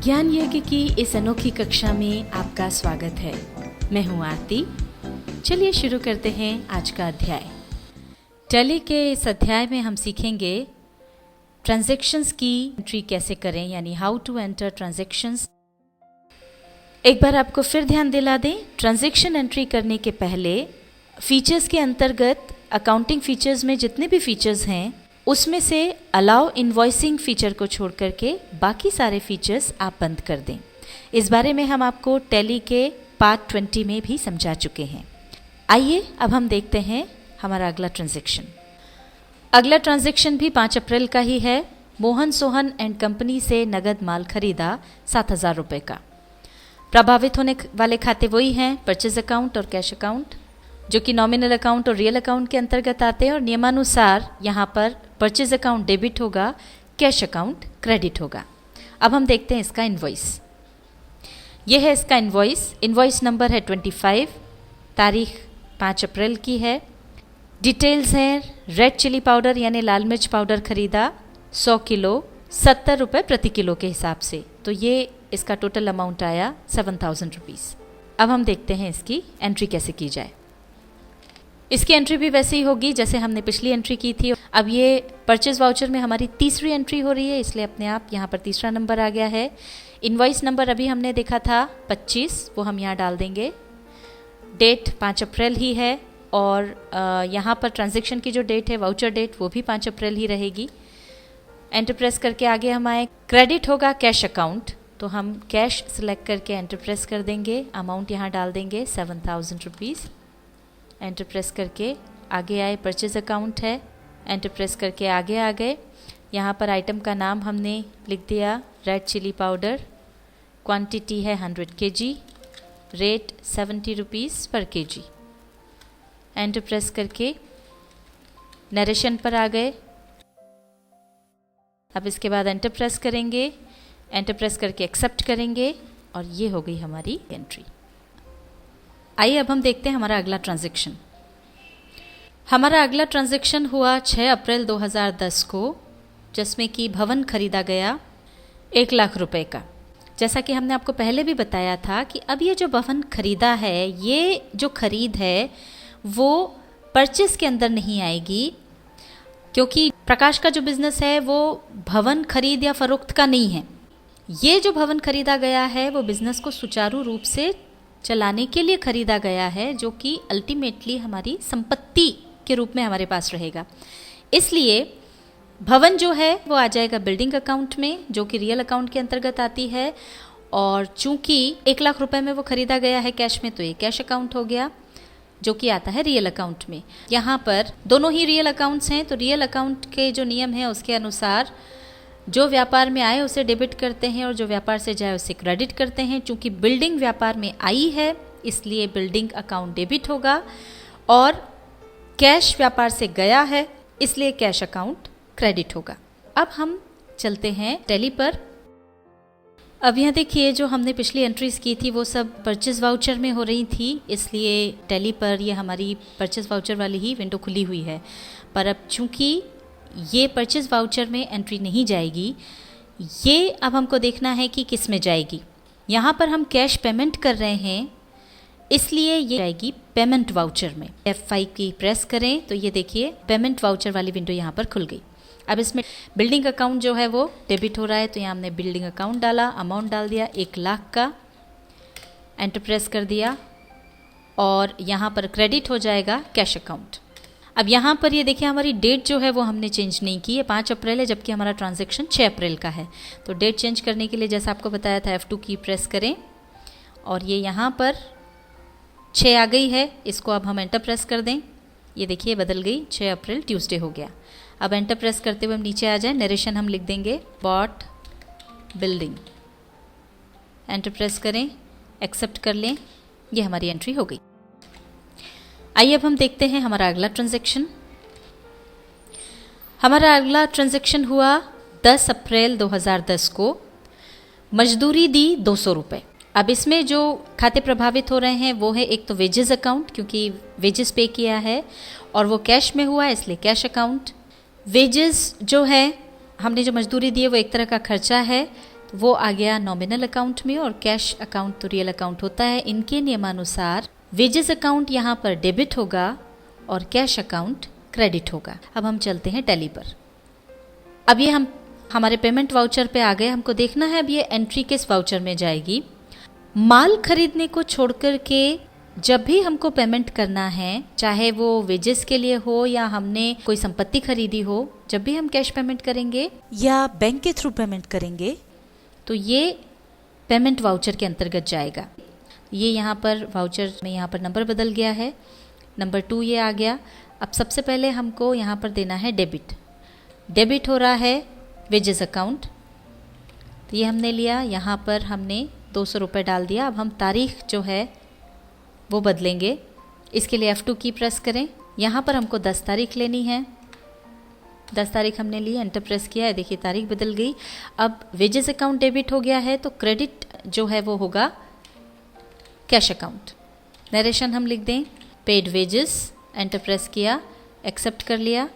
ज्ञान यज्ञ की इस अनोखी कक्षा में आपका स्वागत है। मैं हूं आरती। चलिए शुरू करते हैं आज का अध्याय। टैली के इस अध्याय में हम सीखेंगे ट्रांजैक्शंस की एंट्री कैसे करें, यानी हाउ टू एंटर ट्रांजैक्शंस। एक बार आपको फिर ध्यान दिला दें, ट्रांजैक्शन एंट्री करने के पहले फीचर्स के अंतर्गत अकाउंटिंग फीचर्स में जितने भी फीचर्स हैं उसमें से अलाउ इनवॉइसिंग फीचर को छोड़ करके बाकी सारे फीचर्स आप बंद कर दें। इस बारे में हम आपको टैली के पार्ट 20 में भी समझा चुके हैं। आइए अब हम देखते हैं हमारा अगला ट्रांजैक्शन। अगला ट्रांजैक्शन भी 5 अप्रैल का ही है। मोहन सोहन एंड कंपनी से नगद माल खरीदा 7,000 रुपये का। प्रभावित होने वाले खाते वही हैं, परचेज अकाउंट और कैश अकाउंट, जो कि नॉमिनल अकाउंट और रियल अकाउंट के अंतर्गत आते हैं। और नियमानुसार यहाँ पर परचेज अकाउंट डेबिट होगा, कैश अकाउंट क्रेडिट होगा। अब हम देखते हैं इसका इनवॉइस। यह है इसका इनवॉइस। इनवॉइस नंबर है 25, तारीख 5 अप्रैल की है। डिटेल्स हैं, रेड चिली पाउडर यानी लाल मिर्च पाउडर खरीदा 100 किलो 70 रुपये प्रति किलो के हिसाब से। तो ये इसका टोटल अमाउंट आया 7,000 रुपीज़। अब हम देखते हैं इसकी एंट्री कैसे की जाए। इसकी एंट्री भी वैसे ही होगी जैसे हमने पिछली एंट्री की थी। अब ये परचेज वाउचर में हमारी तीसरी एंट्री हो रही है, इसलिए अपने आप यहाँ पर तीसरा नंबर आ गया है। इनवॉइस नंबर अभी हमने देखा था 25, वो हम यहाँ डाल देंगे। डेट 5 अप्रैल ही है और यहाँ पर ट्रांजैक्शन की जो डेट है, वाउचर डेट, वो भी 5 अप्रैल ही रहेगी। एंटर प्रेस करके आगे हमारे क्रेडिट होगा कैश अकाउंट, तो हम कैश सिलेक्ट करके एंटर प्रेस कर देंगे। अमाउंट यहाँ डाल देंगे 7,000 रुपीज़। एंटर प्रेस करके आगे आए, परचेज अकाउंट है, एंटर प्रेस करके आगे आ गए। यहाँ पर आइटम का नाम हमने लिख दिया रेड चिली पाउडर, क्वांटिटी है 100 kg, रेट 70 रुपीज़ पर kg। एंटर प्रेस करके नरेशन पर आ गए। अब इसके बाद एंटर प्रेस करेंगे, एंटर प्रेस करके एक्सेप्ट करेंगे और ये हो गई हमारी एंट्री। आइए अब हम देखते हैं हमारा अगला ट्रांजैक्शन। हमारा अगला ट्रांजैक्शन हुआ 6 अप्रैल 2010 को, जिसमें कि भवन खरीदा गया 1 लाख रुपए का। जैसा कि हमने आपको पहले भी बताया था कि अब ये जो भवन खरीदा है, ये जो खरीद है वो परचेस के अंदर नहीं आएगी, क्योंकि प्रकाश का जो बिजनेस है वो भवन खरीद या फरोख्त का नहीं है। ये जो भवन खरीदा गया है वो बिजनेस को सुचारू रूप से चलाने के लिए खरीदा गया है, जो कि अल्टीमेटली हमारी संपत्ति के रूप में हमारे पास रहेगा। इसलिए भवन जो है वो आ जाएगा बिल्डिंग अकाउंट में, जो कि रियल अकाउंट के अंतर्गत आती है। और चूंकि 1 लाख रुपए में वो खरीदा गया है कैश में, तो ये कैश अकाउंट हो गया, जो कि आता है रियल अकाउंट में। यहाँ पर दोनों ही रियल अकाउंट्स हैं, तो रियल अकाउंट के जो नियम है उसके अनुसार जो व्यापार में आए उसे डेबिट करते हैं और जो व्यापार से जाए उसे क्रेडिट करते हैं। चूंकि बिल्डिंग व्यापार में आई है इसलिए बिल्डिंग अकाउंट डेबिट होगा, और कैश व्यापार से गया है इसलिए कैश अकाउंट क्रेडिट होगा। अब हम चलते हैं टैली पर। अब यहाँ देखिए, जो हमने पिछली एंट्रीज की थी वो सब परचेज वाउचर में हो रही थी, इसलिए टैली पर ये हमारी परचेज वाउचर वाली ही विंडो खुली हुई है। पर अब चूंकि ये परचेज वाउचर में एंट्री नहीं जाएगी, ये अब हमको देखना है कि किस में जाएगी। यहाँ पर हम कैश पेमेंट कर रहे हैं, इसलिए ये जाएगी पेमेंट वाउचर में। F5 की प्रेस करें तो ये देखिए पेमेंट वाउचर वाली विंडो यहाँ पर खुल गई। अब इसमें बिल्डिंग अकाउंट जो है वो डेबिट हो रहा है, तो यहाँ हमने बिल्डिंग अकाउंट डाला, अमाउंट डाल दिया 1 लाख का, एंटर प्रेस कर दिया और यहाँ पर क्रेडिट हो जाएगा कैश अकाउंट। अब यहाँ पर ये देखिए हमारी डेट जो है वो हमने चेंज नहीं की है, 5 अप्रैल है, जबकि हमारा ट्रांजैक्शन 6 अप्रैल का है। तो डेट चेंज करने के लिए जैसा आपको बताया था F2 की प्रेस करें और ये यहाँ पर 6 आ गई है। इसको अब हम एंटर प्रेस कर दें, ये देखिए बदल गई, 6 अप्रैल ट्यूसडे हो गया। अब एंटर प्रेस करते हुए हम नीचे आ जाए, नरेशन हम लिख देंगे बॉट बिल्डिंग। एंटर प्रेस करें, एक्सेप्ट कर लें, ये हमारी एंट्री हो गई। आइए अब हम देखते हैं हमारा अगला ट्रांजैक्शन। हमारा अगला ट्रांजैक्शन हुआ 10 अप्रैल 2010 को। मजदूरी दी 200 रुपये। अब इसमें जो खाते प्रभावित हो रहे हैं वो है एक तो वेजेस अकाउंट, क्योंकि वेजेस पे किया है और वो कैश में हुआ है इसलिए कैश अकाउंट। वेजेस जो है हमने जो मजदूरी दी है वो एक तरह का खर्चा है, वो आ गया नॉमिनल अकाउंट में और कैश अकाउंट तो रियल अकाउंट होता है। इनके नियमानुसार वेजेस अकाउंट यहाँ पर डेबिट होगा और कैश अकाउंट क्रेडिट होगा। अब हम चलते हैं टैली पर। अब ये हम हमारे पेमेंट वाउचर पे आ गए। हमको देखना है अब ये एंट्री किस वाउचर में जाएगी। माल खरीदने को छोड़कर के जब भी हमको पेमेंट करना है, चाहे वो वेजेस के लिए हो या हमने कोई संपत्ति खरीदी हो, जब भी हम कैश पेमेंट करेंगे या बैंक के थ्रू पेमेंट करेंगे तो ये पेमेंट वाउचर के अंतर्गत जाएगा। ये यहाँ पर वाउचर में यहाँ पर नंबर बदल गया है, नंबर 2 ये आ गया। अब सबसे पहले हमको यहाँ पर देना है डेबिट। डेबिट हो रहा है वेजेस अकाउंट, तो ये हमने लिया। यहाँ पर हमने 200 रुपये डाल दिया। अब हम तारीख जो है वो बदलेंगे। इसके लिए F2 की प्रेस करें। यहाँ पर हमको 10 तारीख लेनी है। 10 तारीख हमने ली, एंटर प्रेस किया है, देखिए तारीख बदल गई। अब वेजेस अकाउंट डेबिट हो गया है तो क्रेडिट जो है वो होगा कैश अकाउंट। नरेशन हम लिख दें पेड वेजेस, एंटर प्रेस किया, एक्सेप्ट कर लिया।